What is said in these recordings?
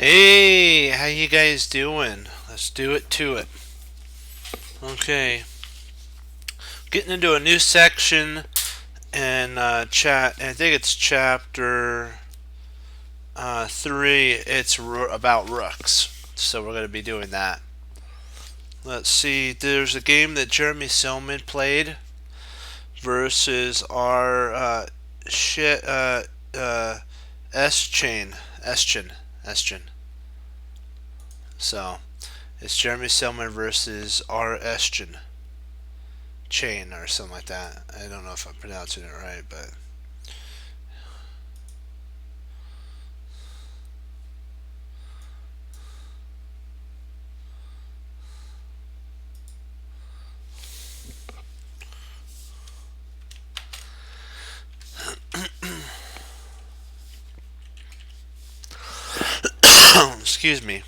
Hey, how you guys doing? Let's do it to it. Okay, getting into a new section in chat. I think it's chapter 3. It's about rooks, so we're gonna be doing that. Let's see. There's a game that Jeremy Silman played versus our shit uh, S chain, S chain. So it's Jeremy Silman versus R Eschin chain or something like that. I don't know if I'm pronouncing it right, but excuse me.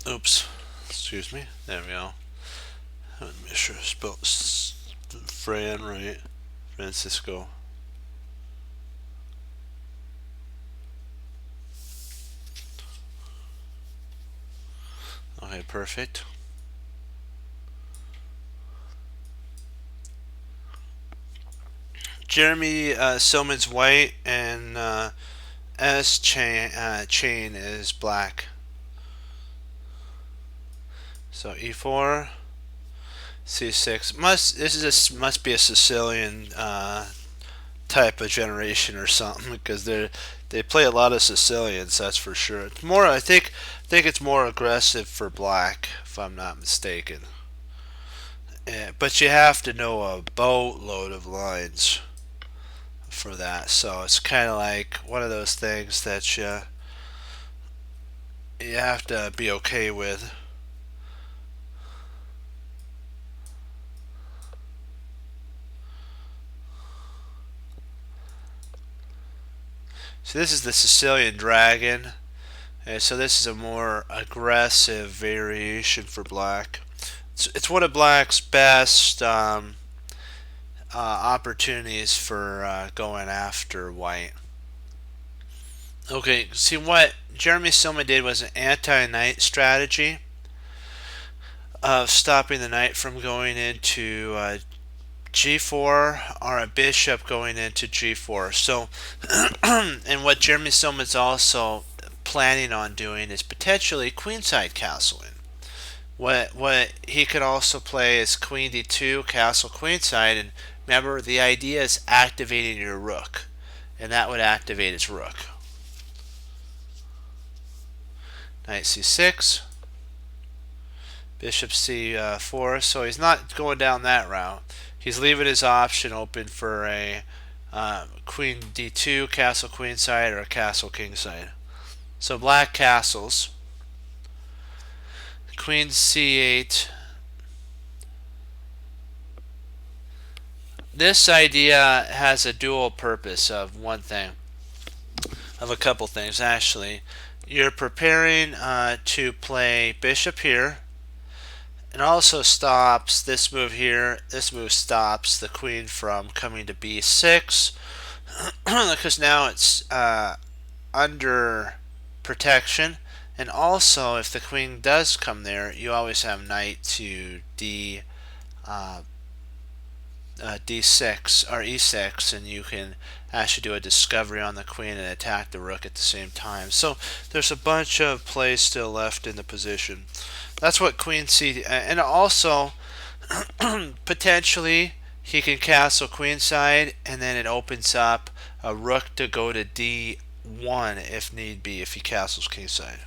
Oops. Excuse me. There we go. Let me make sure I spelled Fran right. Francisco. Okay, perfect. Jeremy Silman's white and S chain is black. So E4, C6 must be a Sicilian type of generation or something because they play a lot of Sicilians. That's for sure. It's more. I think it's more aggressive for black, if I'm not mistaken. But you have to know a boatload of lines for that. So it's kind of like one of those things that you have to be okay with. So this is the Sicilian dragon. And so this is a more aggressive variation for black. It's one of black's best opportunities for going after white. Okay, see what Jeremy Silman did was an anti-knight strategy of stopping the knight from going into g4 or a bishop going into g4. So, and what Jeremy Silman's also planning on doing is potentially queenside castling. What he could also play is queen d2, castle queenside, and remember the idea is activating your rook, and that would activate his rook. Knight c6, bishop c4. So he's not going down that route. He's leaving his option open for a queen d2, castle queenside, or a castle kingside. So black castles. Queen c8. This idea has a dual purpose of one thing, of a couple things actually. You're preparing to play bishop here. It also stops this move here. This move stops the queen from coming to b6 because now it's under protection. And also, if the queen does come there, you always have knight to d6 or e6, and you can actually do a discovery on the queen and attack the rook at the same time. So there's a bunch of plays still left in the position. That's what queen c, and also potentially he can castle queenside, and then it opens up a rook to go to d1 if need be if he castles kingside.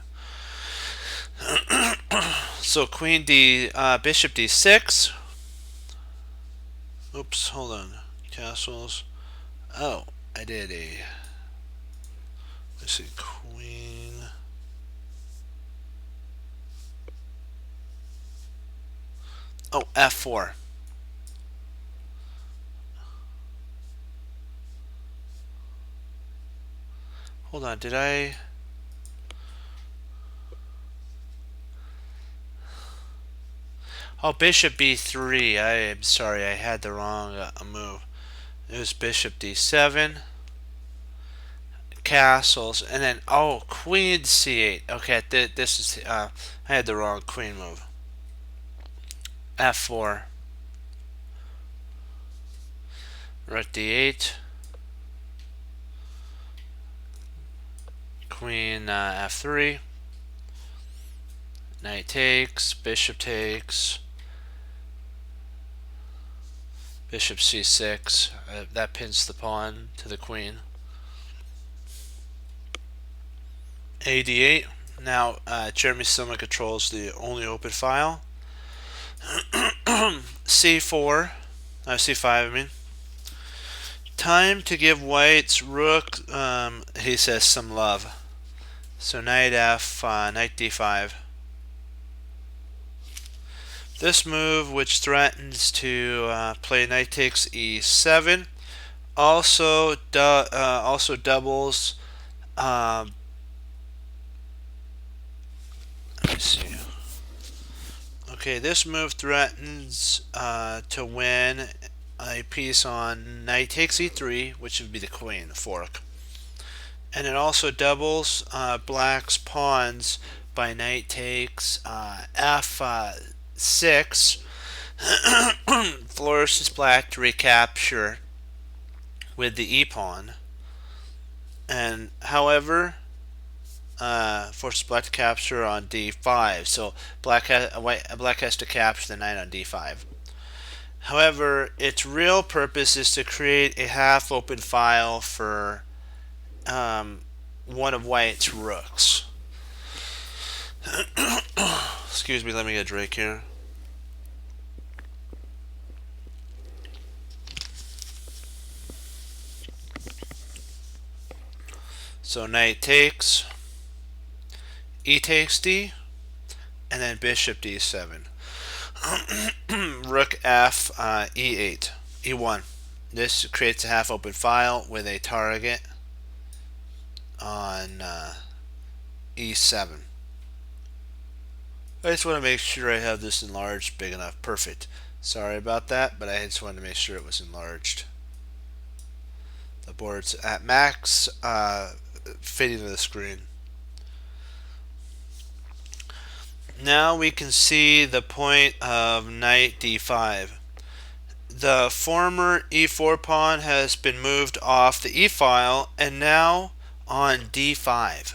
So queen d, bishop d6. Oops, hold on. Castles. Oh, I did a. Let's see, queen. Oh, f4. Hold on, did I? Oh, bishop b3. I am sorry, I had the wrong move. It was bishop d7, castles, and then oh, queen c8. Okay, this is I had the wrong queen move. f4, rook d8, queen f3, knight takes, bishop takes, bishop c6. That pins the pawn to the queen. ad8. Now Jeremy Silma controls the only open file. c4, c5 I mean. Time to give white's rook, he says, some love. So knight knight d5. This move, which threatens to play knight takes e7, also doubles. Let me see. Okay, this move threatens to win a piece on knight takes e3, which would be the queen, the fork. And it also doubles black's pawns by knight takes f6, forces black to recapture with the e-pawn. And however, forces black to capture on d5. So black has to capture the knight on d5. However, its real purpose is to create a half-open file for one of white's rooks. Excuse me, let me get a drink here. So knight takes, e takes d, and then bishop d7. Rook f e8, e1. This creates a half open file with a target on e7. I just want to make sure I have this enlarged big enough. Perfect. Sorry about that, but I just wanted to make sure it was enlarged. The board's at max, fitting to the screen. Now we can see the point of knight d5. The former e4 pawn has been moved off the e-file and now on d5,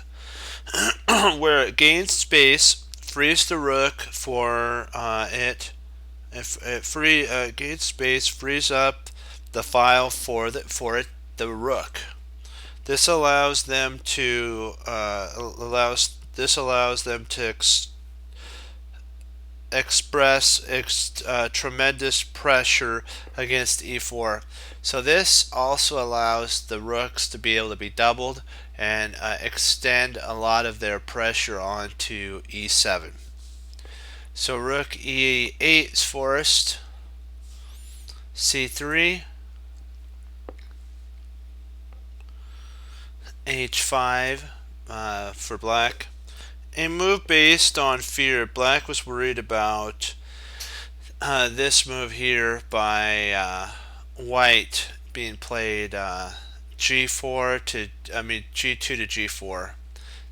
where it gains space, frees the rook for it. If it gains space, frees up the file for the rook. This allows them to express tremendous pressure against e4. So this also allows the rooks to be able to be doubled and extend a lot of their pressure onto e7. So rook e8 is forced, c3, h5 for black. A move based on fear. Black was worried about this move here by white being played g4 to, g2 to g4.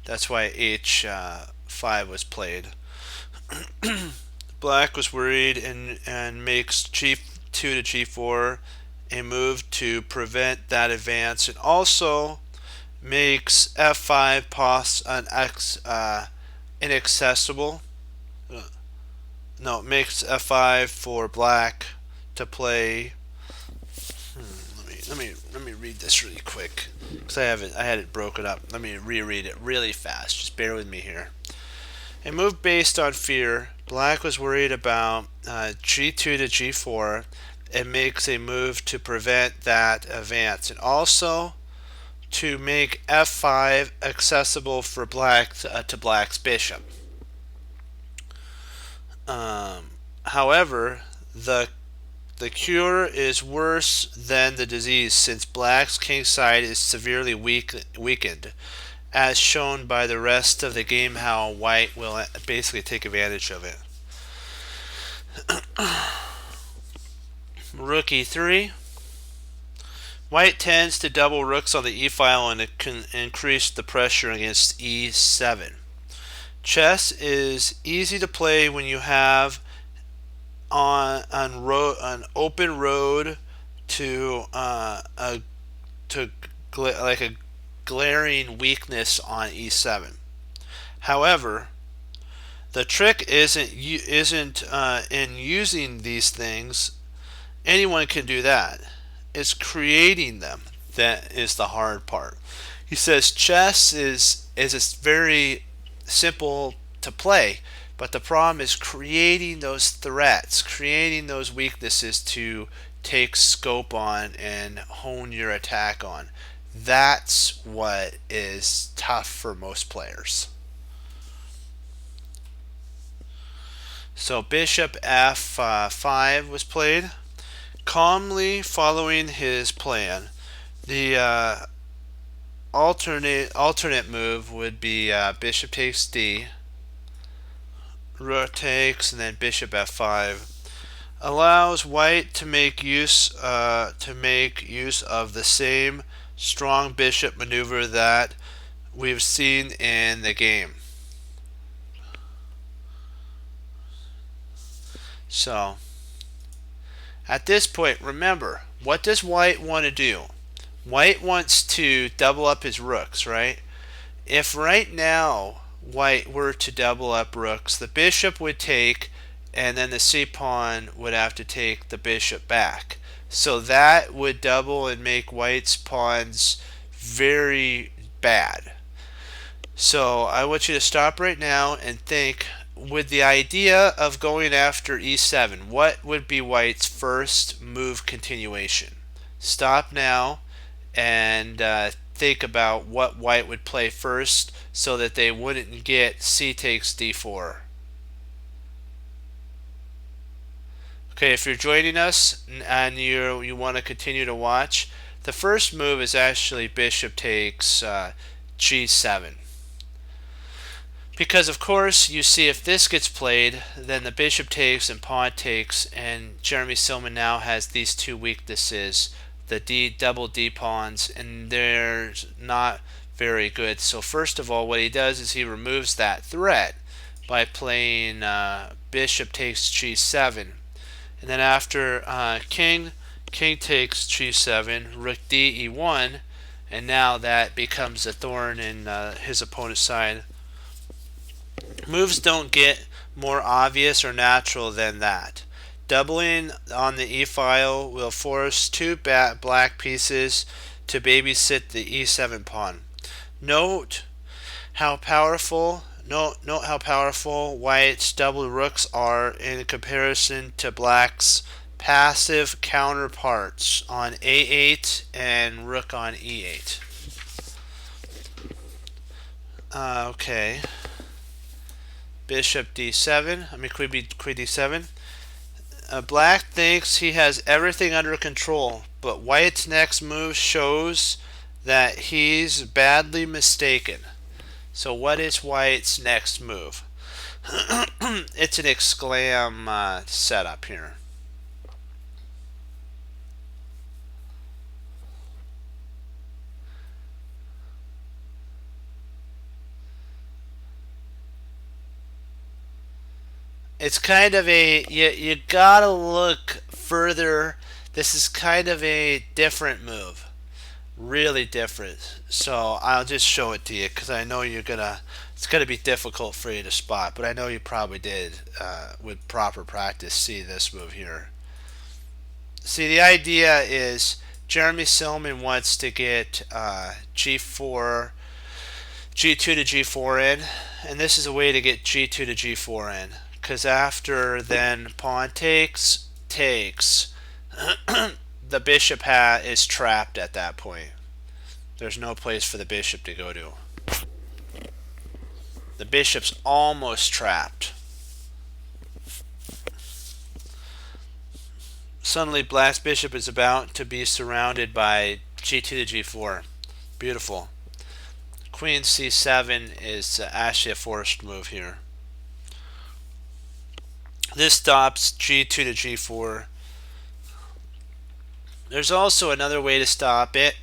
That's why h5 was played. Black was worried and makes g2 to g4 a move to prevent that advance, and also makes f5 inaccessible. No, it makes f5 for black to play. Let me read this really quick because I had it broken up. Let me reread it really fast. Just bear with me here. A move based on fear. Black was worried about g2 to g4. It makes a move to prevent that advance, and also to make f5 accessible for black to black's bishop. However, the cure is worse than the disease since black's king side is severely weakened, as shown by the rest of the game how white will basically take advantage of it. Rook e3. White tends to double rooks on the e-file and it can increase the pressure against e7. Chess is easy to play when you have an open road to like a glaring weakness on e7. However, the trick isn't in using these things. Anyone can do that. It's creating them that is the hard part. He says chess is very simple to play, but the problem is creating those threats, creating those weaknesses to take scope on and hone your attack on. That's what is tough for most players. So bishop f5 was played. Calmly following his plan, the alternate move would be bishop takes d, rook takes, and then bishop f5. Allows white to make use of the same strong bishop maneuver that we've seen in the game. So at this point, remember, what does white want to do? White wants to double up his rooks, right? If right now white were to double up rooks, the bishop would take, and then the c-pawn would have to take the bishop back. So that would double and make white's pawns very bad. So I want you to stop right now and think, with the idea of going after e7, what would be white's first move continuation? Stop now and think about what white would play first so that they wouldn't get c takes d4. Okay, if you're joining us and you want to continue to watch, the first move is actually bishop takes g7. Because of course you see if this gets played, then the bishop takes and pawn takes, and Jeremy Silman now has these two weaknesses, the double d pawns, and they're not very good. So first of all, what he does is he removes that threat by playing bishop takes g7, and then after king takes g7, rook d e1, and now that becomes a thorn in his opponent's side. Moves don't get more obvious or natural than that. Doubling on the e-file will force two black pieces to babysit the e7 pawn. Note how powerful white's double rooks are in comparison to black's passive counterparts on a8 and rook on e8. Okay. Bishop d7, queen d7. Black thinks he has everything under control, but white's next move shows that he's badly mistaken. So what is white's next move? It's an exclam setup here. It's kind of a, you gotta look further. This is kind of a different move, really different. So I'll just show it to you because I know it's gonna be difficult for you to spot, but I know you probably did with proper practice see this move here. See, the idea is Jeremy Silman wants to get g4, g2 to g4 in, and this is a way to get g2 to g4 in. Because after then pawn takes, the bishop is trapped at that point. There's no place for the bishop to go to. The bishop's almost trapped. Suddenly, black's bishop is about to be surrounded by g2 to g4. Beautiful. Queen c7 is actually a forced move here. This stops g2 to g4. There's also another way to stop it.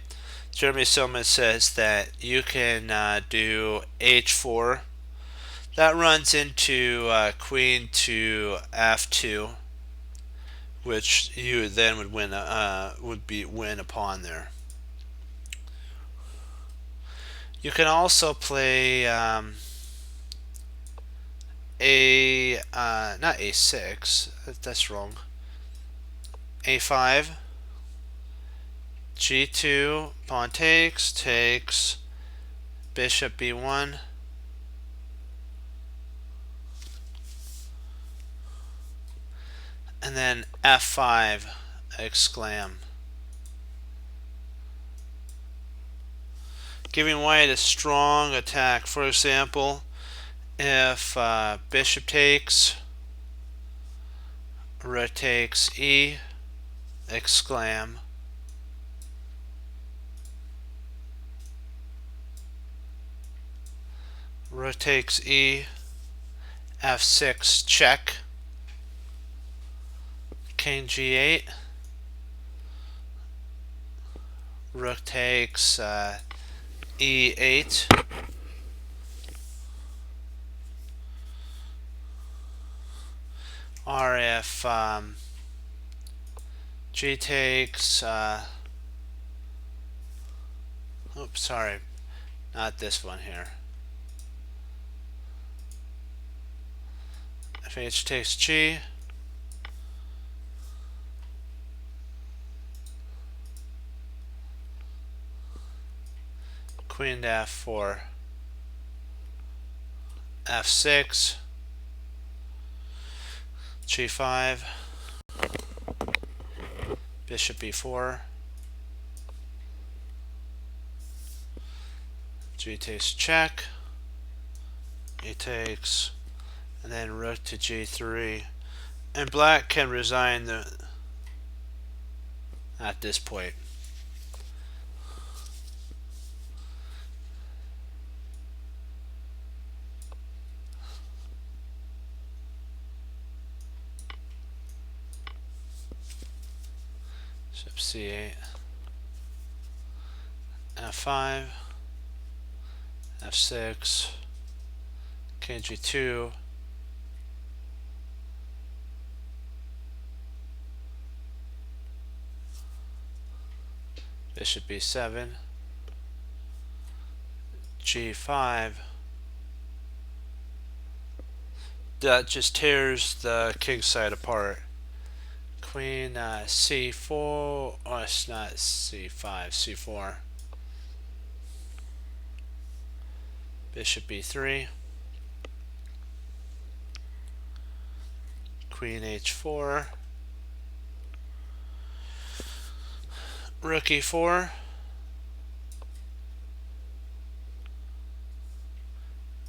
Jeremy Silman says that you can do h4. That runs into queen to f2, which you then would win win a pawn there. You can also play not a6. That's wrong. a5. g2. Pawn takes. Bishop b1. And then f5. Exclam. Giving white a strong attack. For example, if bishop takes, rook takes e, exclam. Rook takes e, f6 check, king g8, rook takes e8, or if g takes oops, sorry, not this one here. If h takes g, queen to f4, f6, g5, bishop e4, g takes check, e takes, and then rook to g3, and black can resign at this point. Bishop c8, f5, f6, king g2, bishop b7, g5. That just tears the king side apart. Queen c4, oh, it's not c5, c4. Bishop b3. Queen h4. Rook e4.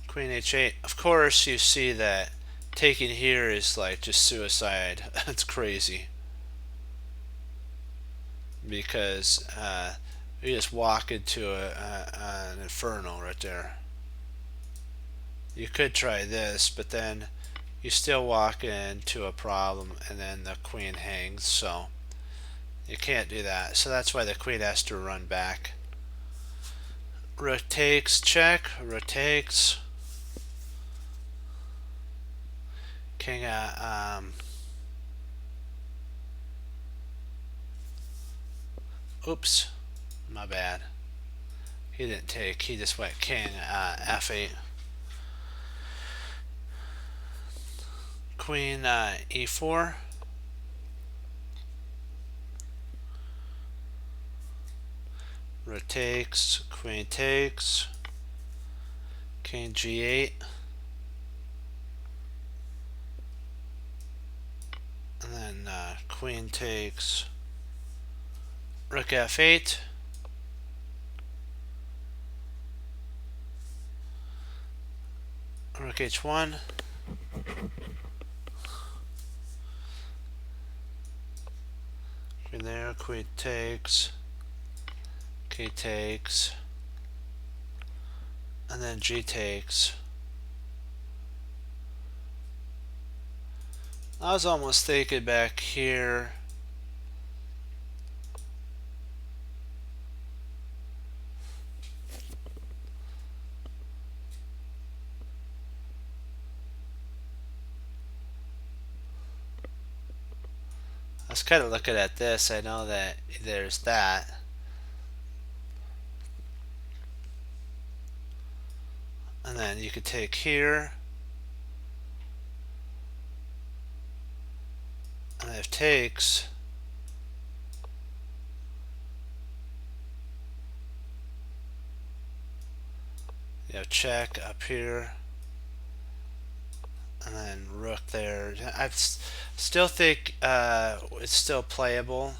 Queen h8. Of course, you see that taking here is like just suicide. That's crazy. Because you just walk into an inferno right there. You could try this, but then you still walk into a problem, and then the queen hangs, so you can't do that. So that's why the queen has to run back. Rook takes, check, rook takes. King oops, my bad. He didn't take, he just went king f8. Queen e4. Rook takes, queen takes, king g8, and then queen takes, rook f8, rook h1, there, queen takes, k takes, and then g takes. I was almost thinking back here. I was kind of looking at this. I know that there's that. And then you could take here. And if takes, you have check up here. And then rook there. I still think it's still playable.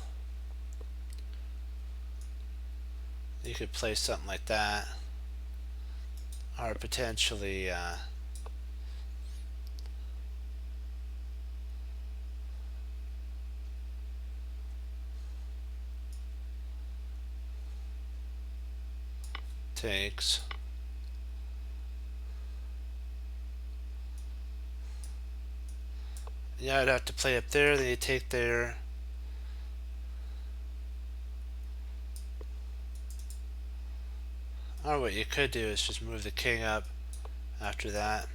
You could play something like that. Or potentially takes. Yeah, I'd have to play up there, then you take there. Or what you could do is just move the king up after that.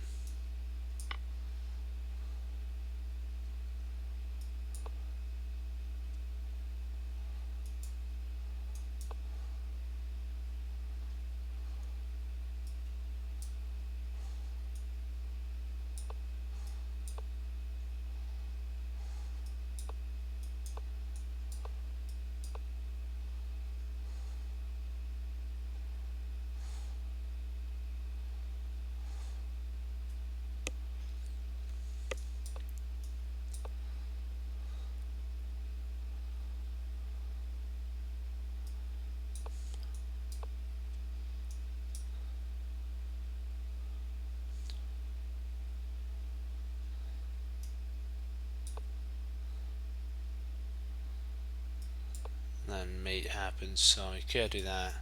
And then mate happens, so you can't do that.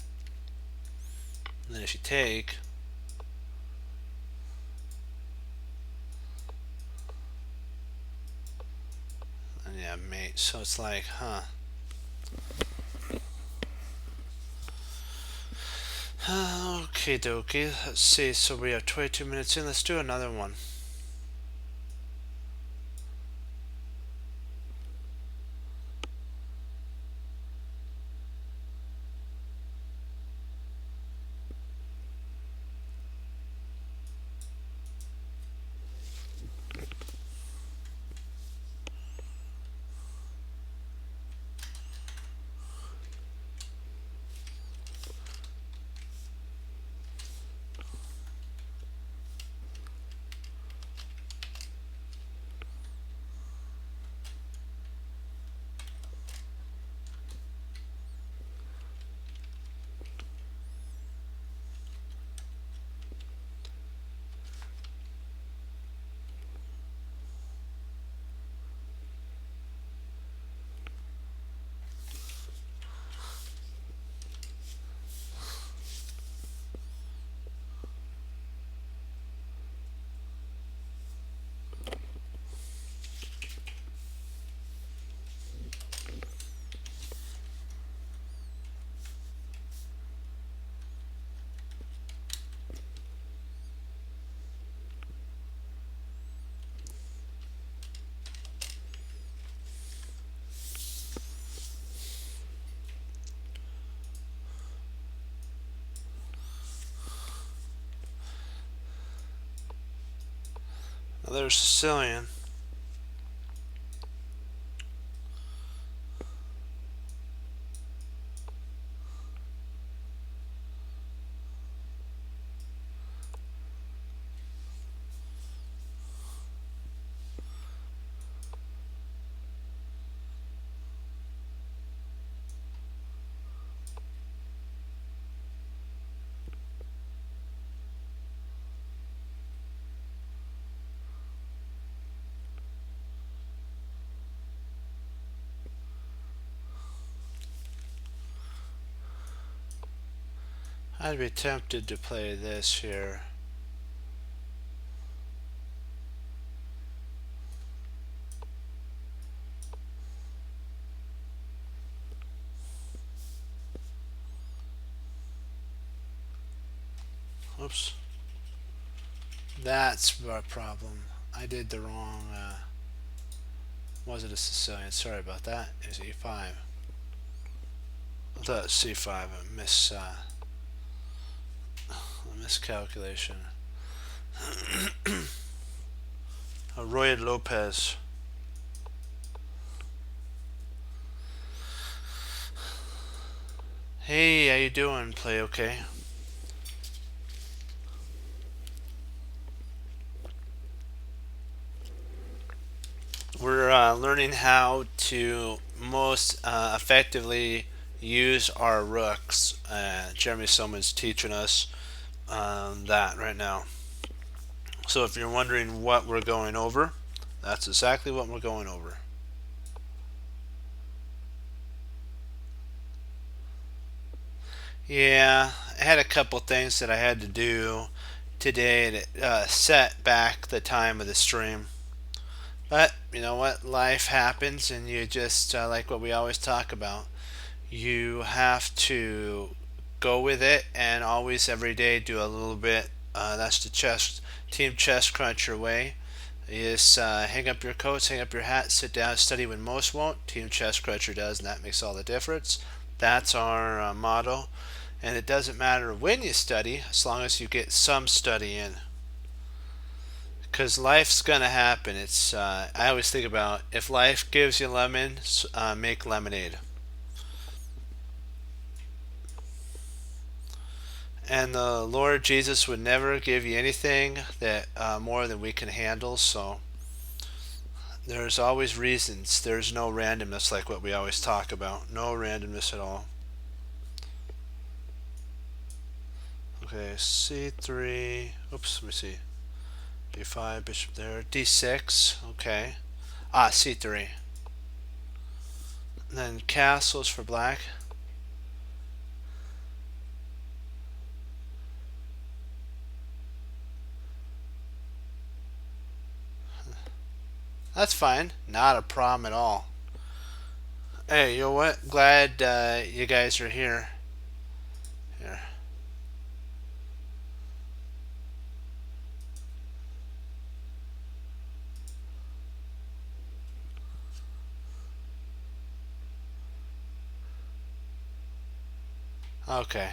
And then if you take, and yeah, mate. So it's like, huh. Okay, dokie. Let's see. So we have 22 minutes in. Let's do another one. Now there's Sicilian. I'd be tempted to play this here. Oops. That's our problem. I did the wrong, was it a Sicilian? Sorry about that. It's E5. I thought it was C5. A miscalculation. Roy Lopez. Hey, how you doing? Play okay? We're learning how to most effectively use our rooks. Jeremy Silman's teaching us that right now. So if you're wondering what we're going over, that's exactly what we're going over. Yeah, I had a couple things that I had to do today to set back the time of the stream. But you know what? Life happens, and you just, like what we always talk about, you have to go with it and always, every day, do a little bit. That's the team chest cruncher way. You just hang up your coats, hang up your hat, sit down, study when most won't. Team chest cruncher does, and that makes all the difference. That's our motto. And it doesn't matter when you study, as long as you get some study in. Because life's gonna happen. I always think about, if life gives you lemons, make lemonade. And the Lord Jesus would never give you anything that more than we can handle. So there's always reasons. There's no randomness, like what we always talk about. No randomness at all. Okay, C3. Oops, let me see. D5, bishop there. D6. Okay. C3. And then castles for black. That's fine. Not a problem at all. Hey, you know what? Glad you guys are here. Here. Okay.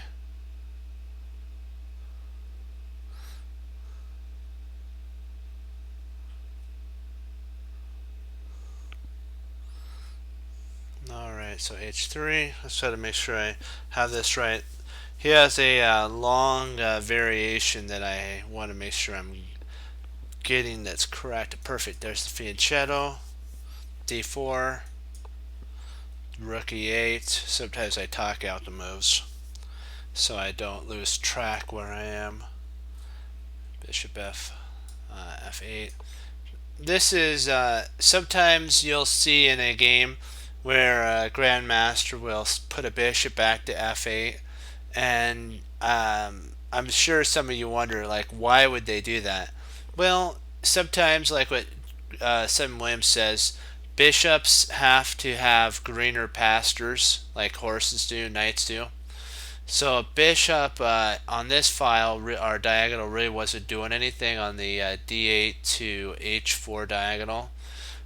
Alright, so H3. Let's try to make sure I have this right. He has a long variation that I want to make sure I'm getting that's correct. Perfect. There's the fianchetto. D4. Rook E8. Sometimes I talk out the moves so I don't lose track where I am. Bishop F8. This is sometimes you'll see in a game where a grandmaster will put a bishop back to F8, and I'm sure some of you wonder, like, why would they do that? Well, sometimes, like what Seven Williams says, bishops have to have greener pastures, like horses do, knights do. So a bishop on this file, our diagonal really wasn't doing anything on the d8 to h4 diagonal.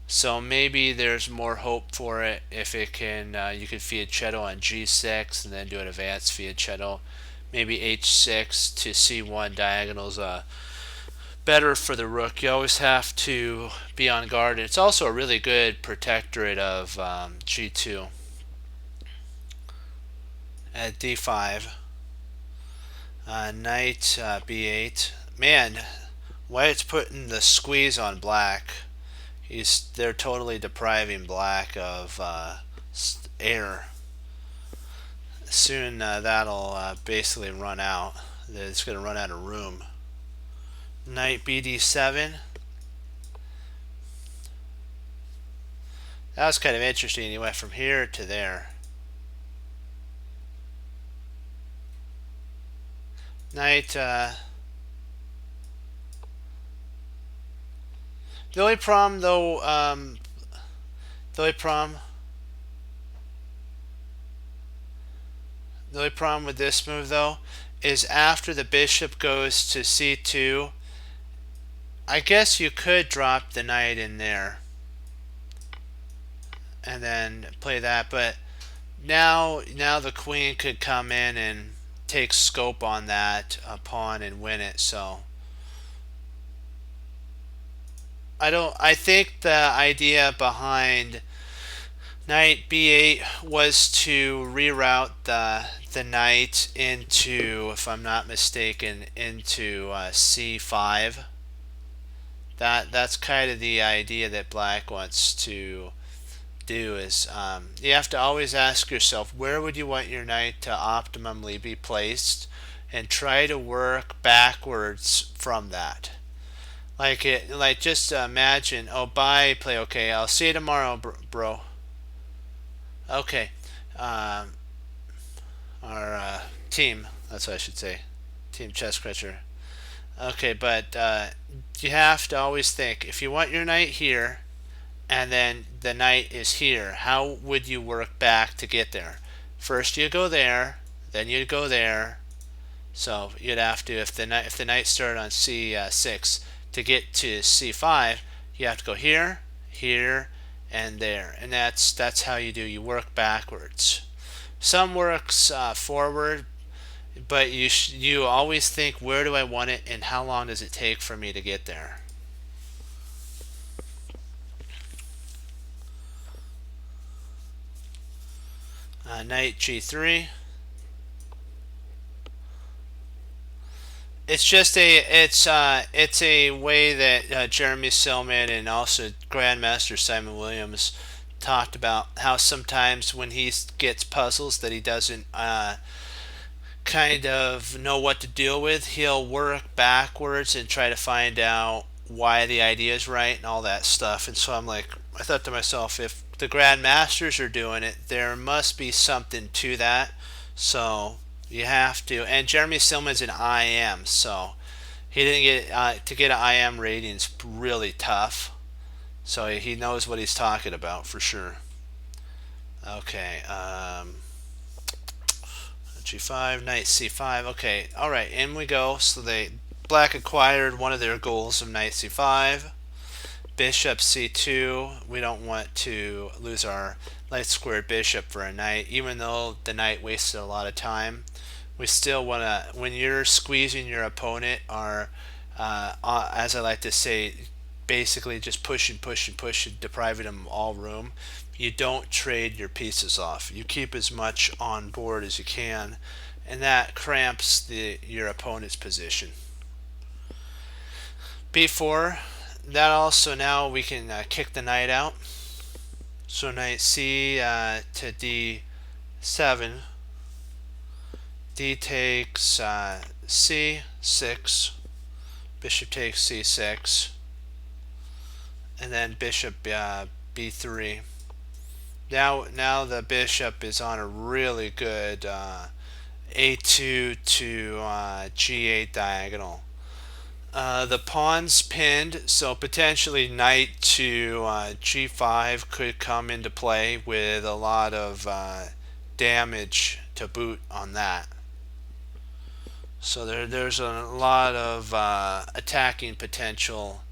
So maybe there's more hope for it if it can. You can fianchetto on g6 and then do an advanced fianchetto. Maybe h6 to c1 diagonals better for the rook. You always have to be on guard. It's also a really good protectorate of g2. At d5, knight b8. Man, white's putting the squeeze on black. They're totally depriving black of air. Soon that'll basically run out. It's going to run out of room. Knight bd7. That was kind of interesting. He went from here to there. Knight, the only problem though, the only problem, the only problem with this move though is after the bishop goes to c2, I guess you could drop the knight in there and then play that, but now the queen could come in and take scope on that pawn and win it. So I think the idea behind knight b8 was to reroute the knight into, if I'm not mistaken, into c5. That's kind of the idea that black wants to do. Is you have to always ask yourself, where would you want your knight to optimally be placed, and try to work backwards from that. Like just imagine, oh, bye, play, okay, I'll see you tomorrow, bro. Okay, um, our team, that's what I should say, team chess cruncher. Okay, but you have to always think, if you want your knight here and then the knight is here, how would you work back to get there? First you go there, then you go there. So you'd have to, if the knight started on c6, to get to c5, you have to go here, here, and there, and that's how you do. You work backwards. Some works forward, but you always think, where do I want it, and how long does it take for me to get there? Knight g3. It's a way that Jeremy Silman and also Grandmaster Simon Williams talked about, how sometimes when he gets puzzles that he doesn't kind of know what to deal with, he'll work backwards and try to find out why the idea is right and all that stuff. And so I thought to myself, if the Grandmasters are doing it, there must be something to that. So you have to. And Jeremy Silman's an IM, so he didn't get to get an IM rating is really tough. So he knows what he's talking about for sure. Okay, g5, knight c5. Okay, all right, in we go. So black acquired one of their goals of knight c5. Bishop c2. We don't want to lose our light squared bishop for a knight, even though the knight wasted a lot of time. We still want to, when you're squeezing your opponent, or as I like to say, basically just pushing, depriving them all room, you don't trade your pieces off. You keep as much on board as you can, and that cramps your opponent's position. b4. That also, now we can kick the knight out. So knight c to d7. D takes c6. Bishop takes c6. And then bishop b3. Now the bishop is on a really good a2 to g8 diagonal. The pawn's pinned, so potentially knight to g5 could come into play with a lot of damage to boot on that. So there's a lot of attacking potential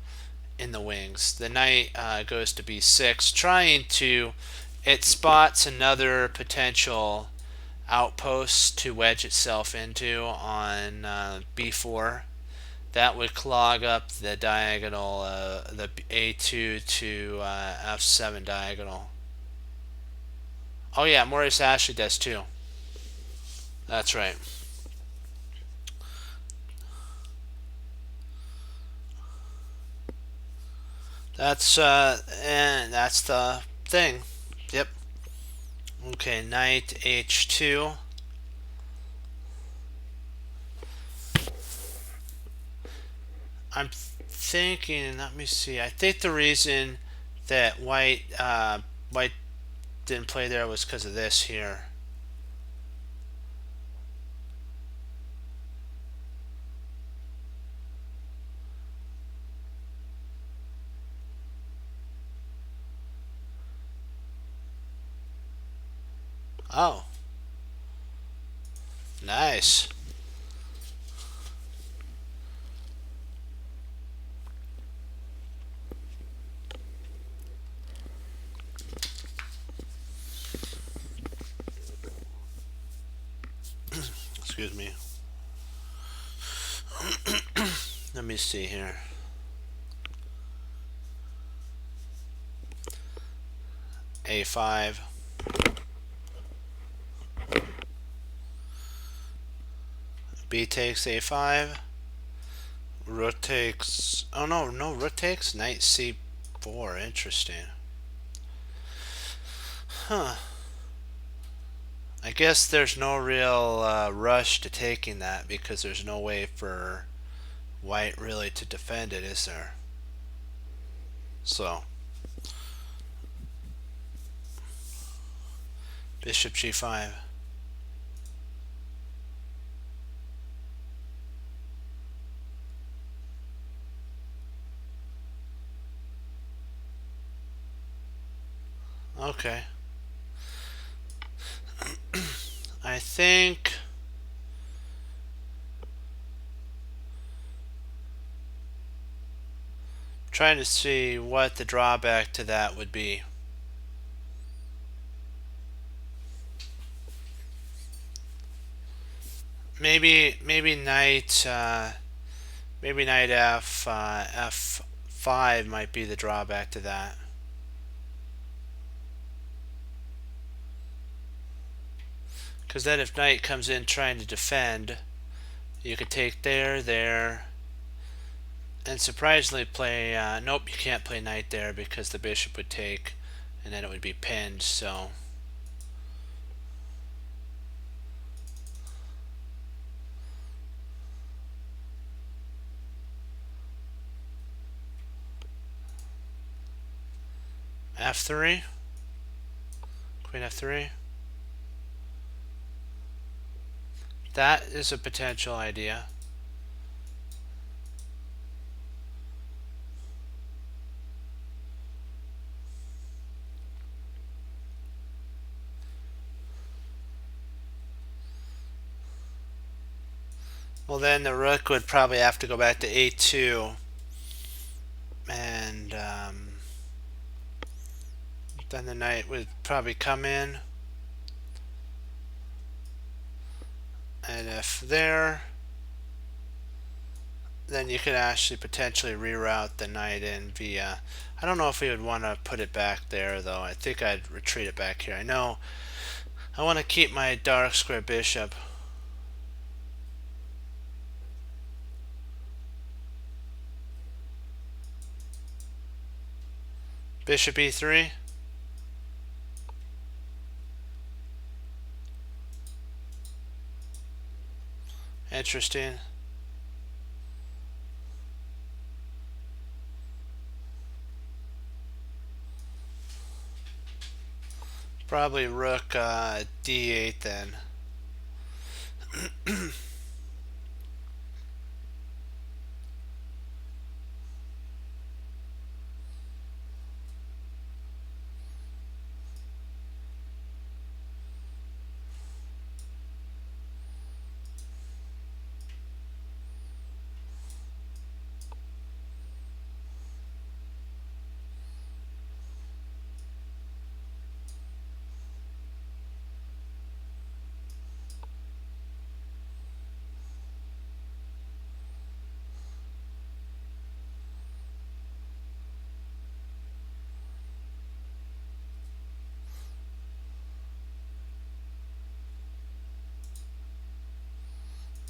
in the wings. The knight goes to b6, trying to, it spots another potential outpost to wedge itself into on b4. That would clog up the diagonal, the a2 to f7 diagonal. Oh yeah, Maurice Ashley does too. That's right. And that's the thing. Yep. Okay, knight h2. I'm thinking, let me see. I think the reason that white didn't play there was because of this here. Oh, nice. Excuse me. Let me see here. A5. B takes A5. Rook takes. Oh no, no, rook takes knight C4. Interesting. Huh. I guess there's no real rush to taking that because there's no way for white really to defend it, is there? So, bishop G5. Okay. I think trying to see what the drawback to that would be. Maybe knight F5 might be the drawback to that. Because then if knight comes in trying to defend, you could take there, and surprisingly play, nope, you can't play knight there because the bishop would take, and then it would be pinned, so. F3, queen F3. That is a potential idea. Well, then the rook would probably have to go back to A2, and then the knight would probably come in, and if there, then you could actually potentially reroute the knight in via. I don't know if we would want to put it back there though. I think I'd retreat it back here. I know I want to keep my dark square bishop. Bishop E3. Interesting. Probably rook D8 then.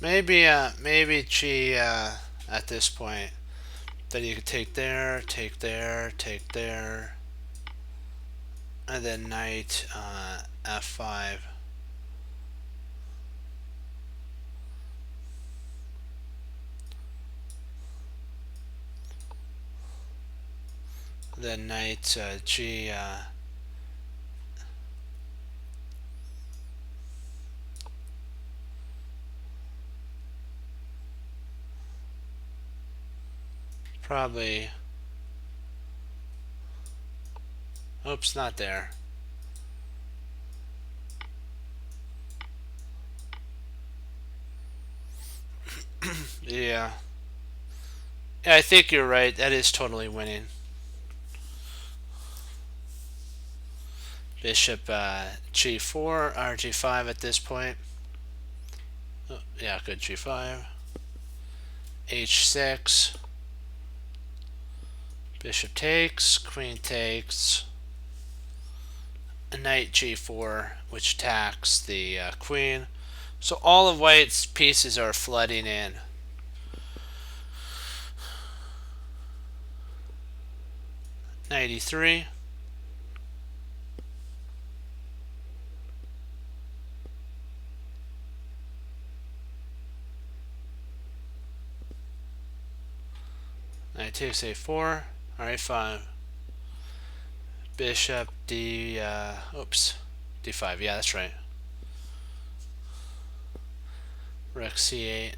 Maybe G at this point. Then you could take there, take there, and then knight F5. Then knight G. Probably. Oops, not there. Yeah. Yeah, I think you're right. That is totally winning. Bishop g4, or g5 at this point. Oh, yeah, good g5. h6. Bishop takes, queen takes. Knight g4, which attacks the queen. So all of white's pieces are flooding in. Knight e3. Knight takes a4. Alright, fine. Bishop d, oops, d5. Yeah, that's right. Rook c8.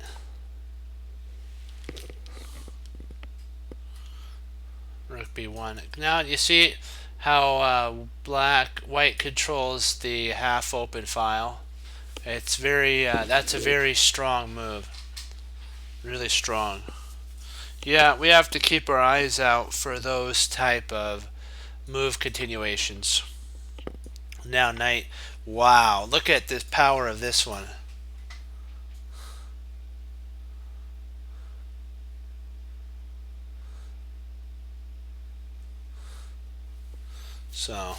Rook b1. Now you see how white controls the half open file. It's very that's a very strong move. Really strong. Yeah, we have to keep our eyes out for those type of move continuations. Now knight. Wow, look at the power of this one. So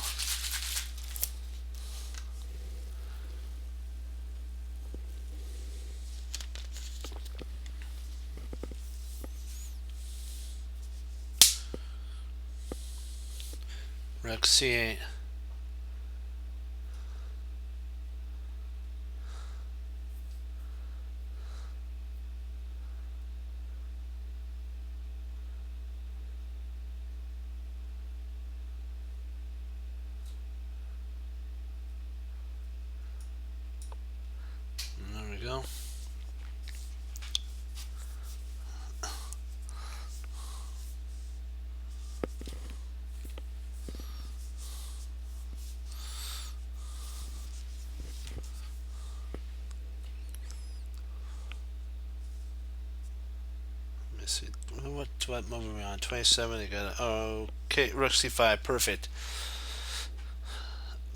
Rook c8. There we go. Let me see. What move are we on? 27. They got okay. Rook c5. Perfect.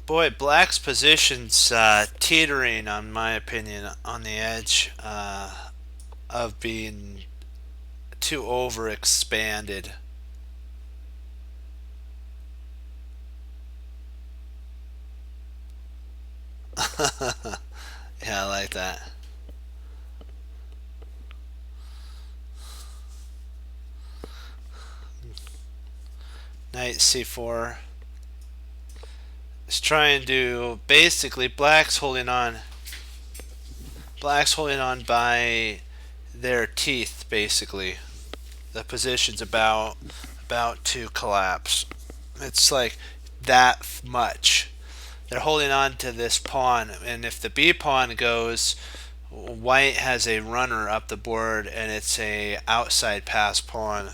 Boy, black's position's teetering, on my opinion, on the edge of being too overexpanded. Yeah, I like that. Knight c4. It's trying to basically black's holding on. Black's holding on by their teeth, basically. The position's about to collapse. It's like that much. They're holding on to this pawn, and if the b pawn goes, white has a runner up the board, and it's a outside pass pawn,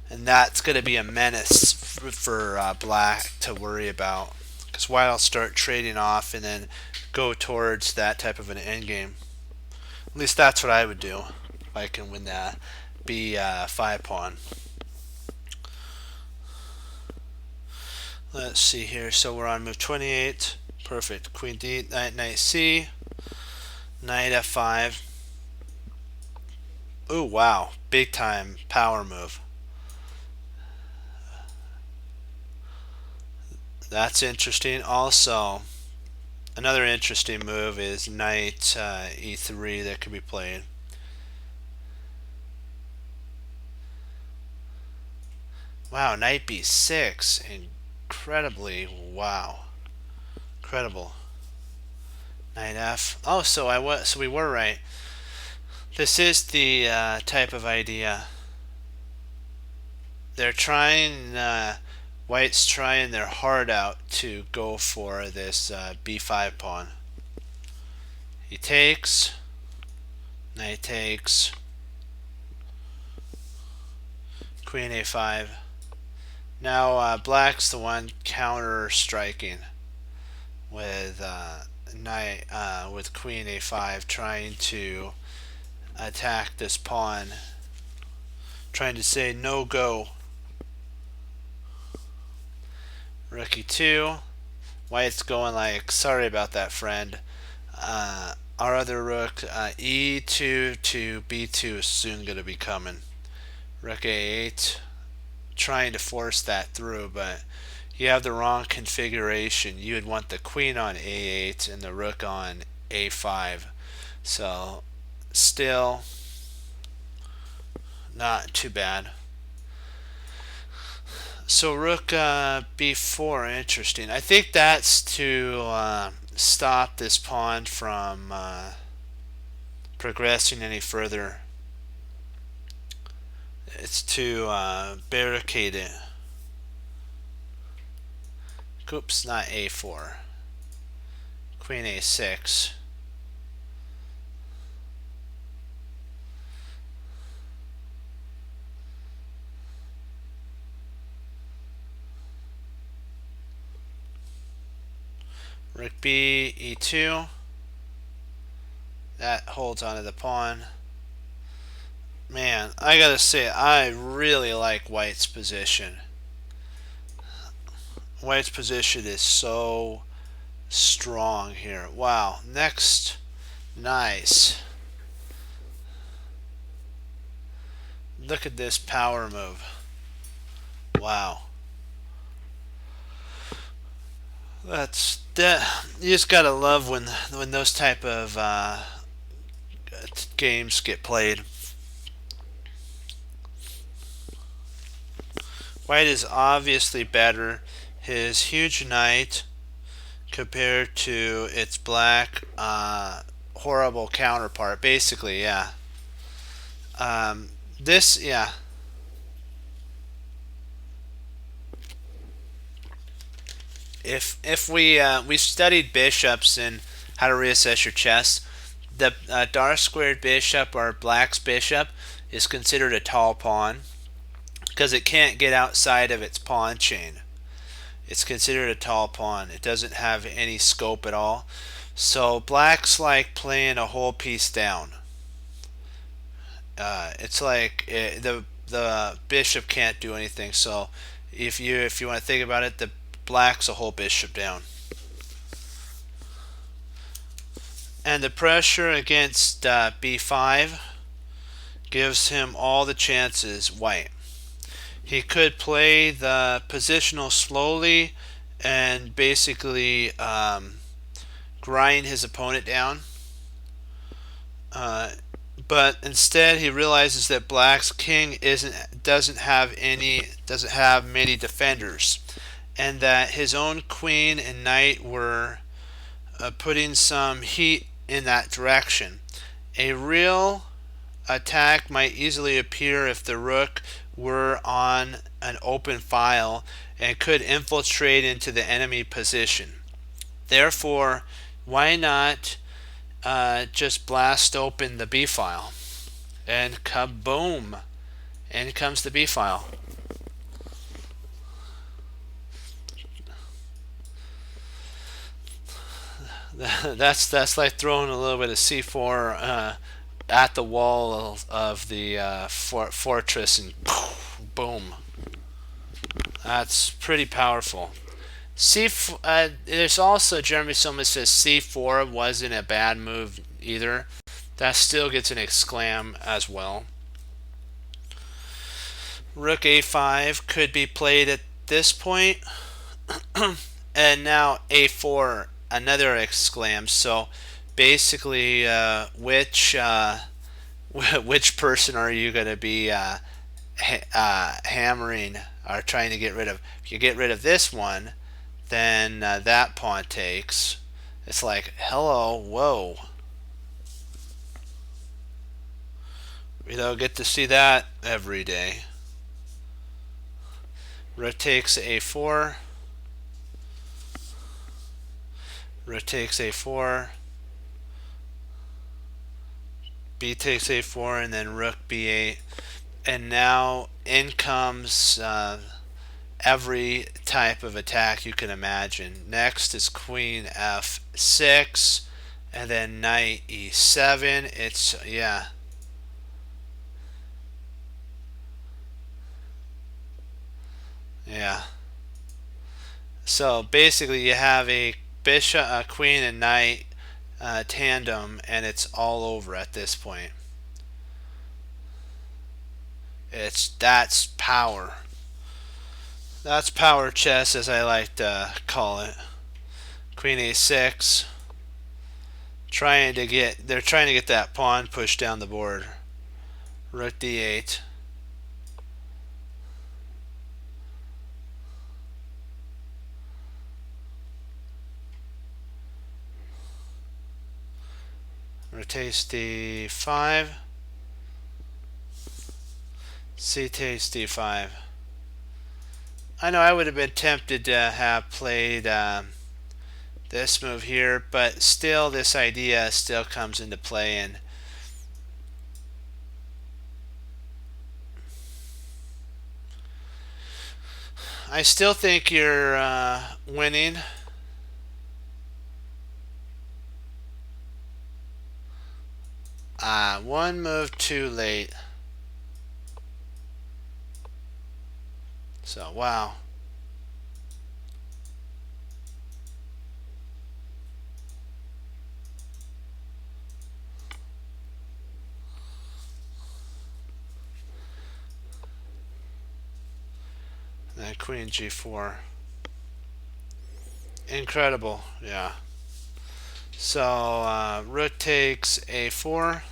and that's going to be a menace for black to worry about, because white will start trading off and then go towards that type of an endgame. At least that's what I would do if I can win that b5 pawn. Let's see here. So we're on move 28. Perfect. Queen d, knight c, knight f5. Ooh, wow. Big time power move. That's interesting. Also, another interesting move is knight e3 that could be played. Wow, knight b6. Incredibly, wow. Incredible. Knight f. Oh, so we were right. This is the type of idea. They're trying, white's trying their heart out to go for this b5 pawn. He takes, knight takes, queen a5. Now black's the one counter striking with knight with queen a5, trying to attack this pawn, trying to say no go. Rook e2. White's going like, sorry about that, friend. Our other rook, e2 to b2 is soon going to be coming. Rook a8, trying to force that through, but you have the wrong configuration. You would want the queen on a8 and the rook on a5. So still not too bad. So rook b4, interesting. I think that's to stop this pawn from progressing any further. It's to barricade it. Oops, not a4. Queen a6. Rook b, e2. That holds onto the pawn. Man, I gotta say, I really like White's position. White's position is so strong here. Wow. Next, nice. Look at this power move. Wow. That's that. You just gotta love when those type of games get played. White is obviously better. His huge knight compared to its black horrible counterpart. Basically, yeah. This, yeah. If we studied bishops and how to reassess your chess, the dark squared bishop or black's bishop is considered a tall pawn because it can't get outside of its pawn chain. It's considered a tall pawn. It doesn't have any scope at all. So black's like playing a whole piece down. It's like the bishop can't do anything. So if you want to think about it, the black's a whole bishop down. And the pressure against b5 gives him all the chances, white. He could play the positional slowly and basically grind his opponent down. But instead he realizes that black's king doesn't have many defenders, and that his own queen and knight were putting some heat in that direction. A real attack might easily appear if the rook were on an open file and could infiltrate into the enemy position. Therefore, why not just blast open the b file? And kaboom! In comes the b file. That's like throwing a little bit of c4 at the wall of the fortress, and boom. That's pretty powerful. There's also, Jeremy Silva says c4 wasn't a bad move either. That still gets an exclam as well. Rook a5 could be played at this point. And now a4, another exclam. So basically, which person are you going to be hammering or trying to get rid of? If you get rid of this one, then that pawn takes. It's like, hello, whoa. We don't get to see that every day. Rook takes a4. Rook takes a4. B takes a4, and then rook b8. And now in comes every type of attack you can imagine. Next is queen f6, and then knight e7. It's, yeah. Yeah. So basically, you have a bishop, a queen, and knight tandem, and it's all over at this point. That's power. That's power chess, as I like to call it. Queen a6, they're trying to get that pawn pushed down the board. Rook d8. Rook takes d5. C takes d5. I know I would have been tempted to have played this move here, but still this idea still comes into play, and I still think you're winning. One move too late. So, wow. And then queen g4. Incredible, yeah. So, rook takes a4.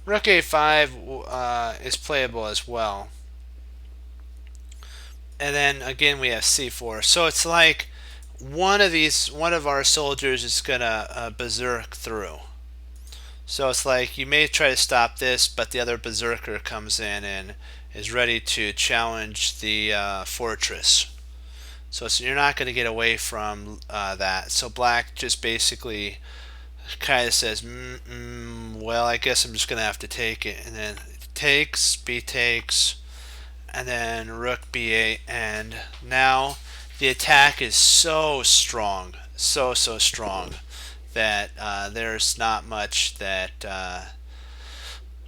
Rook a5 is playable as well. And then again we have c4. So it's like one of our soldiers is gonna berserk through. So it's like you may try to stop this, but the other berserker comes in and is ready to challenge the fortress. So you're not going to get away from that. So black just basically kind of says, well, I guess I'm just going to have to take it. And then takes, b takes, and then rook b8. And now the attack is so strong, so strong, that there's not much that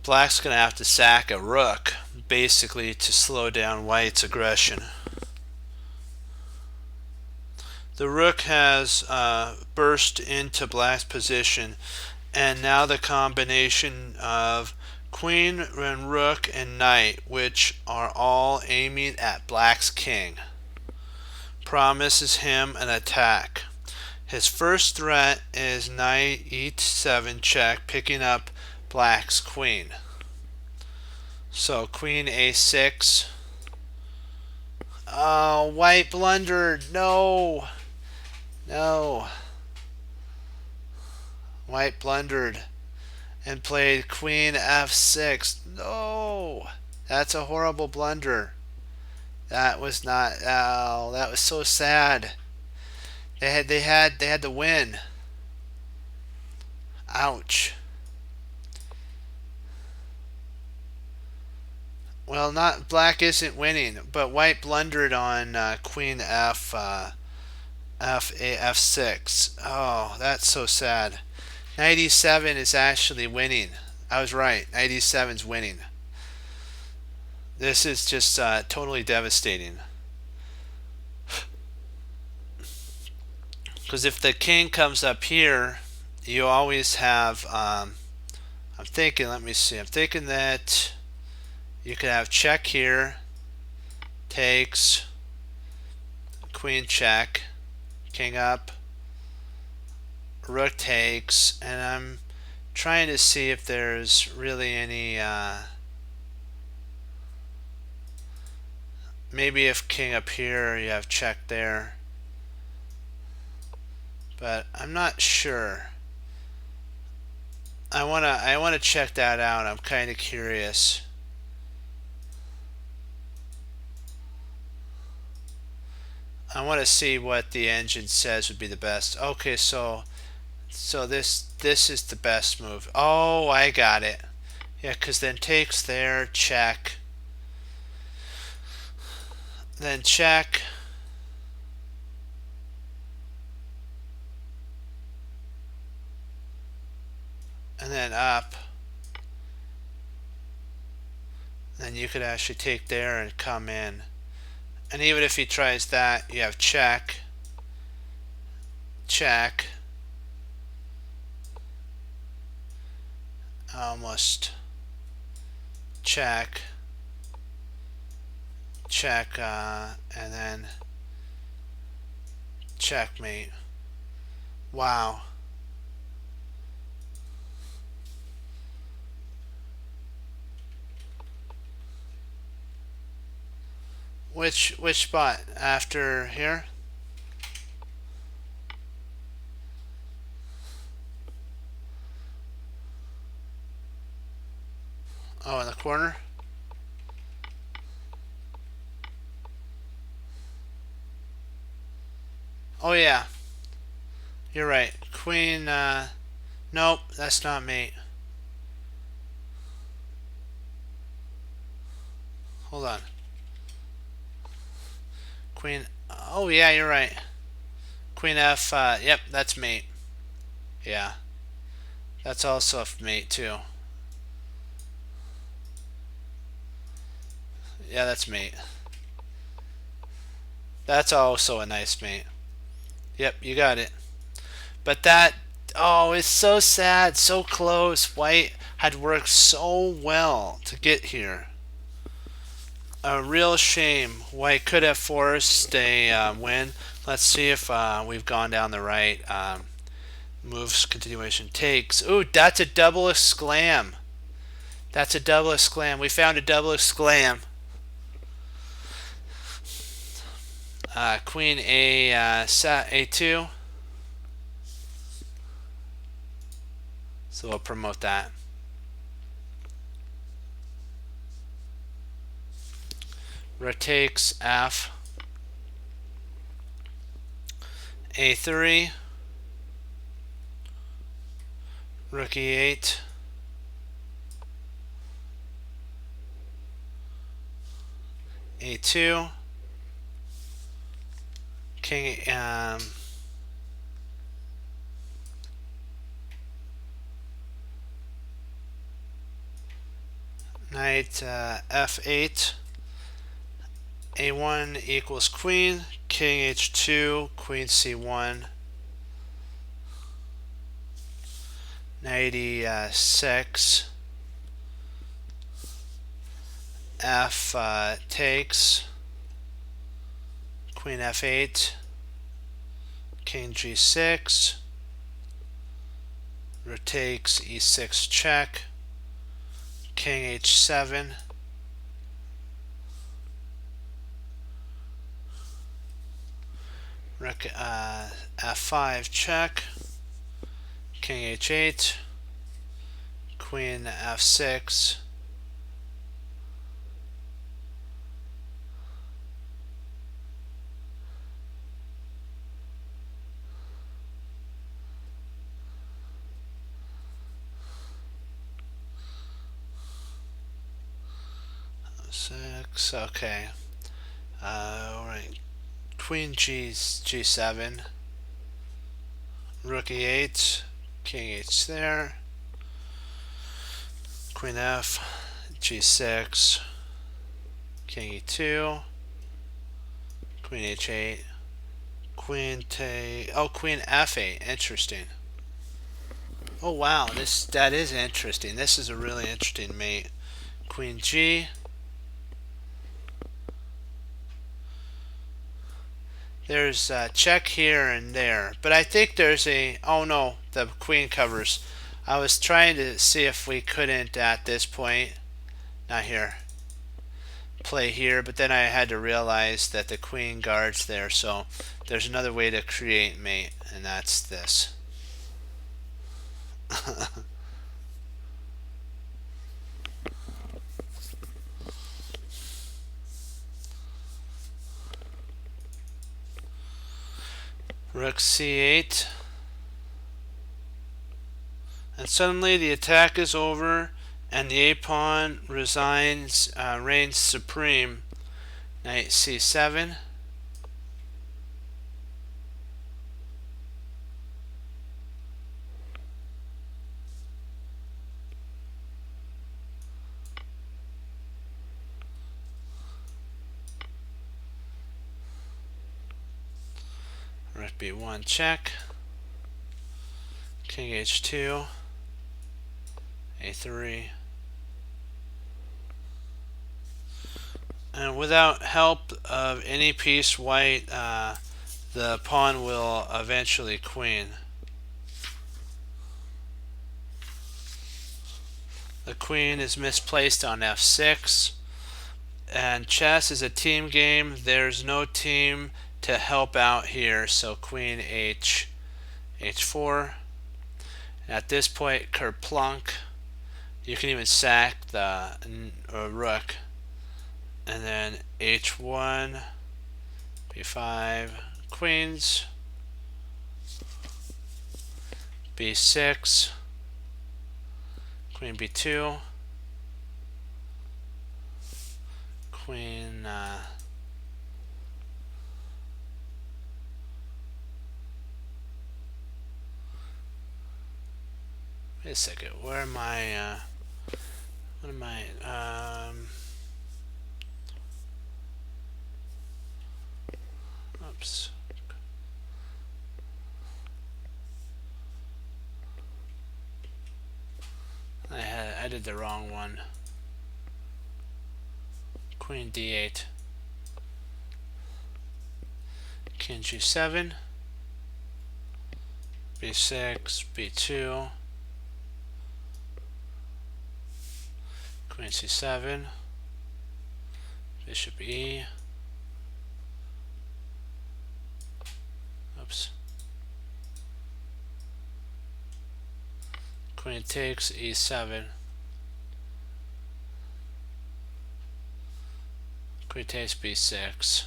black's going to have to sack a rook basically to slow down white's aggression. The rook has burst into black's position, and now the combination of queen and rook and knight, which are all aiming at black's king, promises him an attack. His first threat is knight e7 check, picking up black's queen. So queen a6. Oh, white blundered. No. No. White blundered and played queen f6. No. That's a horrible blunder. That was not. Oh, that was so sad. They had to win. Ouch. Well, not black isn't winning, but white blundered on queen f6. Oh, that's so sad. Knight e7 is actually winning. I was right. Knight e7 is winning. This is just totally devastating. Because if the king comes up here, you always have. I'm thinking. Let me see. I'm thinking that you could have check here, takes, queen check, king up, rook takes, and I'm trying to see if there's really any maybe if king up here you have check there, but I'm not sure. I wanna check that out. I'm kind of curious. I want to see what the engine says would be the best. Okay, so this is the best move. Oh, I got it. Yeah, because then takes there, check, then check, and then up, then you could actually take there and come in. And even if he tries that, you have check, check, almost check, check, and then checkmate. Wow. Which spot after here? Oh, in the corner. Oh yeah, you're right. Queen. Nope, that's not mate. Hold on. Queen. Oh yeah, you're right. Queen F. Yep, that's mate. Yeah, that's also a mate too. Yeah, that's mate. That's also a nice mate. Yep, you got it. But that, oh, it's so sad. So close. White had worked so well to get here. A real shame. White could have forced a win. Let's see if we've gone down the right. Moves, continuation, takes. Ooh, that's a double exclam. That's a double exclam. We found a double exclam. Queen A2. So we'll promote that. Rook takes F. A3. Rook E8. A2. King Knight F8. A1 equals queen. King H2. Queen C1. Knight E6. F takes. Queen F8. King G6. Rook takes E6 check. King H7. Rook F5 check. King H8. Queen F6. Six. Okay. All right. Queen G7. Rook E8. King H there. Queen F. G6. King E2. Queen H8. Queen take. Oh, Queen F8. Interesting. Oh wow, that is interesting. This is a really interesting mate. Queen G. There's a check here and there, but I think there's a. Oh no, the queen covers. I was trying to see if we couldn't at this point. Not here. Play here, but then I had to realize that the queen guards there, so there's another way to create mate, and that's this. Rook C8. And suddenly the attack is over and the A-pawn reigns supreme. Knight C7. B1 check. King H2. A3. And without help of any piece, white, the pawn will eventually queen. The queen is misplaced on F6. And chess is a team game. There's no team to help out here, so queen H4. And at this point, Kerplunk. You can even sack the rook. And then H1, B5, queens, B6, queen B2, queen wait a second, where am I, what am I, oops. I did the wrong one. Queen D8. King G7. B6, B2. Queen C7. Bishop E. Oops. Queen takes E7. Queen takes B6.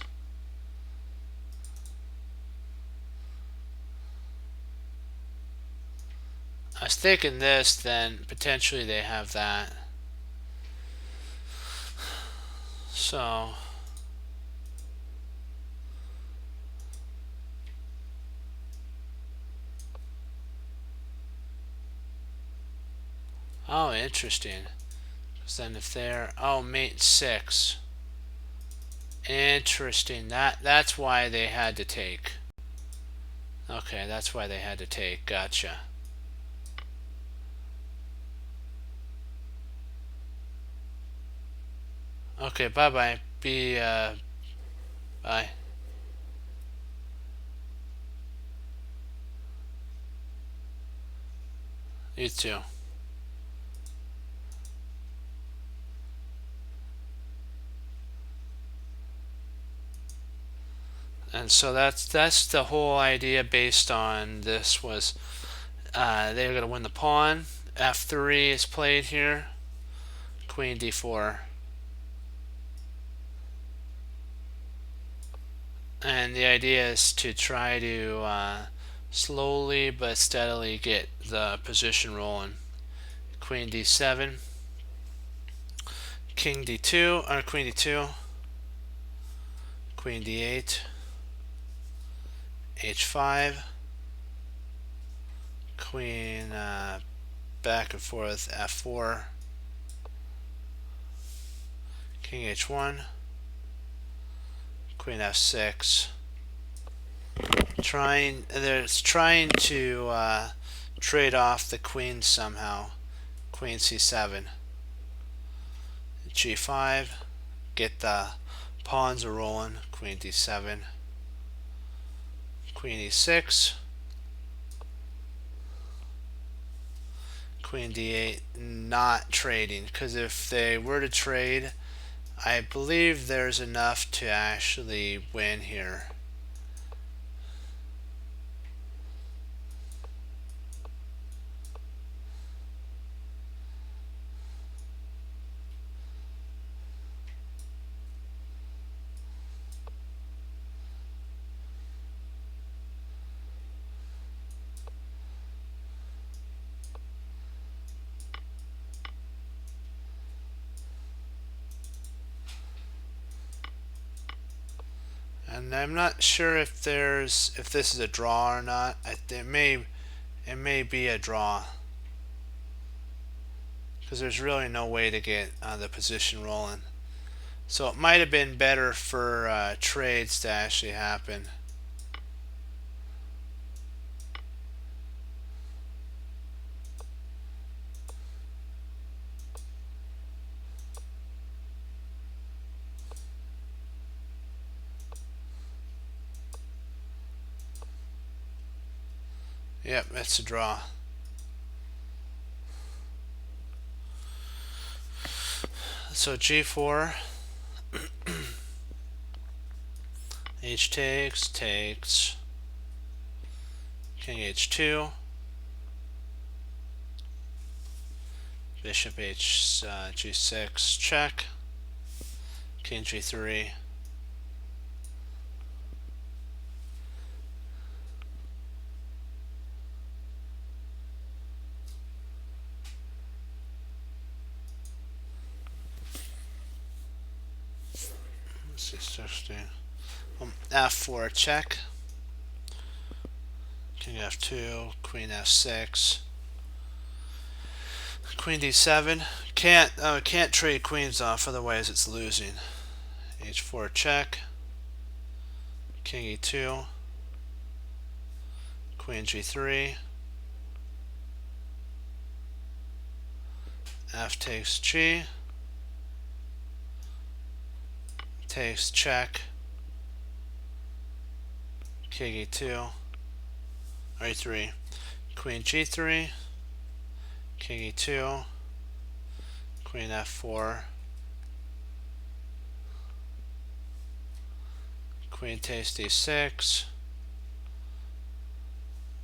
I was thinking this, then potentially they have that. So oh, interesting. Because then if they're mate 6. Interesting. That's why they had to take. Okay, that's why they had to take. Gotcha. Okay, bye-bye. Bye. You too. And so that's the whole idea based on this was they're going to win the pawn. F3 is played here. Queen D4. And the idea is to try to slowly but steadily get the position rolling. Queen D7. King D2, or Queen D2. Queen D8. H5. Queen back and forth F4. King H1. Queen F6. They're trying to trade off the queen somehow. Queen C7. G5. Get the pawns rolling. Queen D7. Queen E6. Queen D8. Not trading, because if they were to trade, I believe there's enough to actually win here. And I'm not sure if this is a draw or not. It may be a draw, because there's really no way to get the position rolling. So it might have been better for trades to actually happen. Yep, that's a draw. So g4, h takes, king h2, bishop g6, check, king g3, f4, check, king f2, queen f6, queen d7. Can't trade queens off, otherwise it's losing. h4, check, king e2, queen g3, f takes g, takes, check, king e2, or e3, queen g3, king e2, queen f4, queen takes d6,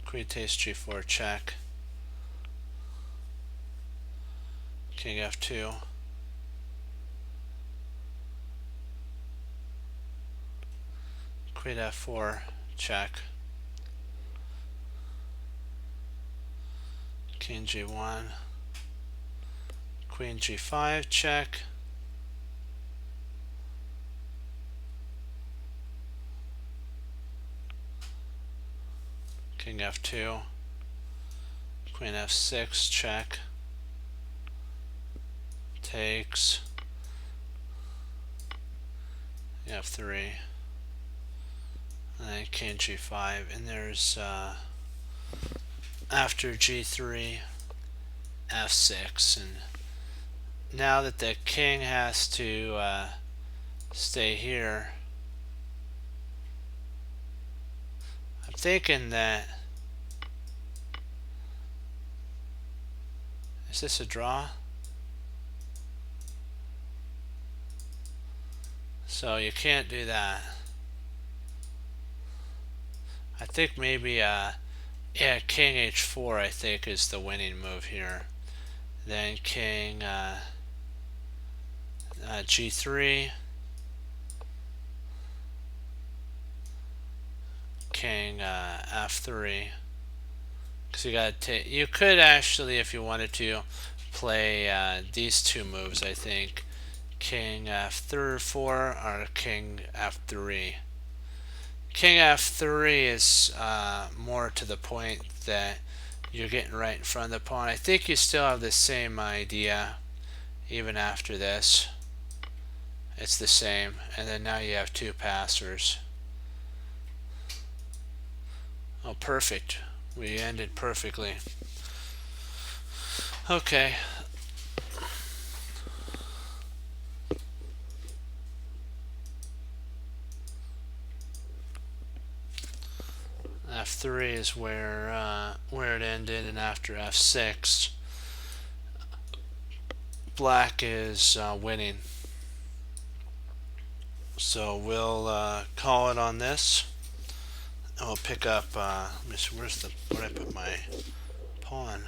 queen takes g4, check, king f2, queen f4, check, king g1, queen g5, check, king f2, queen f6, check, takes, f3, and then king g5, and there's after g3, f6, and now that the king has to stay here, I'm thinking that, is this a draw? So you can't do that. I think maybe yeah, king h4 I think is the winning move here. Then king g3, king f3, because you got to you could actually, if you wanted to, play these two moves. I think king f4 or king f3. King f3 is more to the point that you're getting right in front of the pawn. I think you still have the same idea even after this. It's the same, and then now you have two passers. Oh, perfect. We ended perfectly. Okay. F3 is where it ended, and after F6, black is winning. So we'll call it on this. And we'll pick up. Let me see, where did I put my pawn?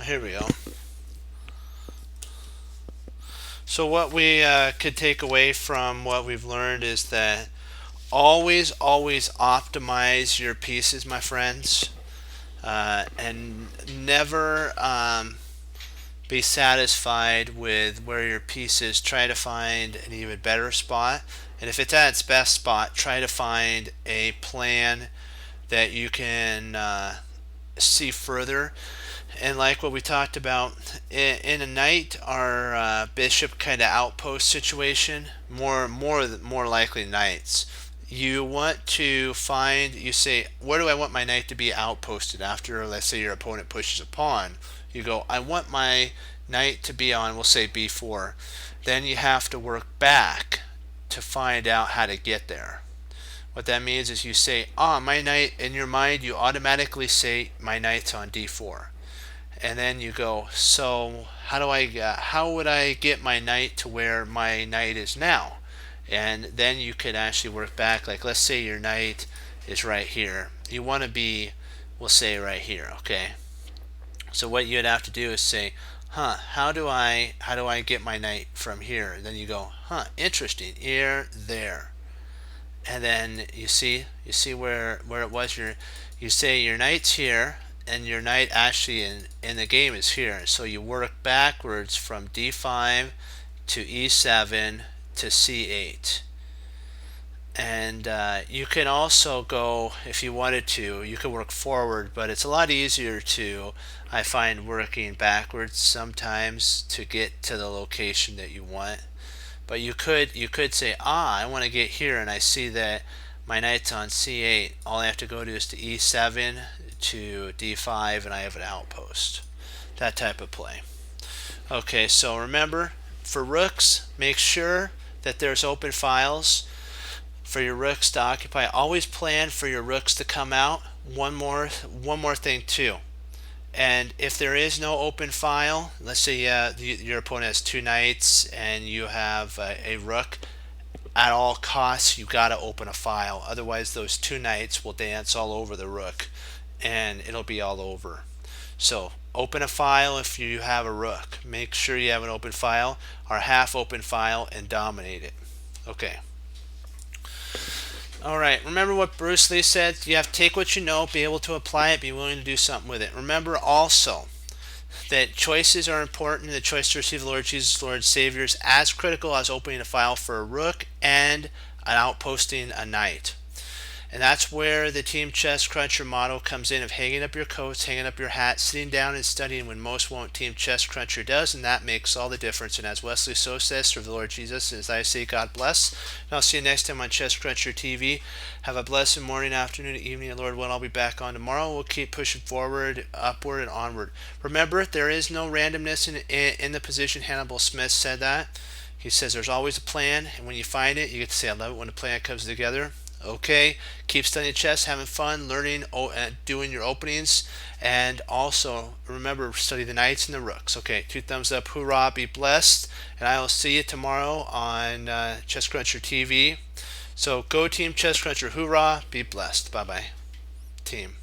Here we go. So what we could take away from what we've learned is that always optimize your pieces, my friends, and never be satisfied with where your piece is. Try to find an even better spot, and if it's at its best spot, try to find a plan that you can see further. And like what we talked about in a knight, our bishop kind of outpost situation, more likely knights. You want to find, you say, where do I want my knight to be outposted after, let's say, your opponent pushes a pawn? You go, I want my knight to be on, we'll say, b4. Then you have to work back to find out how to get there. What that means is you say, my knight, in your mind you automatically say my knight's on d4. And then you go, so how would I get my knight to where my knight is now? And then you could actually work back, like let's say your knight is right here. You want to be, we'll say right here, okay? So what you'd have to do is say, how do I get my knight from here? And then you go, interesting, here, there. And then you see where it was, you say your knight's here, and your knight actually in the game is here. So you work backwards from d5 to e7 to c8. And you can also go, if you wanted to, you could work forward, but it's a lot easier to, I find, working backwards sometimes to get to the location that you want. But you could say, I want to get here, and I see that my knight's on c8. All I have to go to is to e7 to d5, and I have an outpost. That type of play. Okay, so remember, for rooks, make sure that there's open files for your rooks to occupy. Always plan for your rooks to come out. One more thing too. And if there is no open file, let's say your opponent has two knights and you have a rook, at all costs you got to open a file. Otherwise those two knights will dance all over the rook and it'll be all over. So open a file if you have a rook. Make sure you have an open file or half open file and dominate it. Okay. Alright, remember what Bruce Lee said? You have to take what you know, be able to apply it, be willing to do something with it. Remember also that choices are important. The choice to receive the Lord Jesus, Lord Savior, is as critical as opening a file for a rook and an outposting a knight. And that's where the Team Chess Cruncher motto comes in, of hanging up your coats, hanging up your hat, sitting down and studying when most won't. Team Chess Cruncher does, and that makes all the difference. And as Wesley So says, serve the Lord Jesus, and as I say, God bless. And I'll see you next time on Chess Cruncher TV. Have a blessed morning, afternoon, evening, and Lord willing, I'll be back on tomorrow. We'll keep pushing forward, upward, and onward. Remember, there is no randomness in the position. Hannibal Smith said that. He says there's always a plan, and when you find it, you get to say, I love it when a plan comes together. Okay, keep studying chess, having fun, learning, doing your openings, and also remember, study the knights and the rooks. Okay, 2 thumbs up, hoorah, be blessed, and I will see you tomorrow on Chess Cruncher TV. So go Team Chess Cruncher, hoorah, be blessed. Bye bye, team.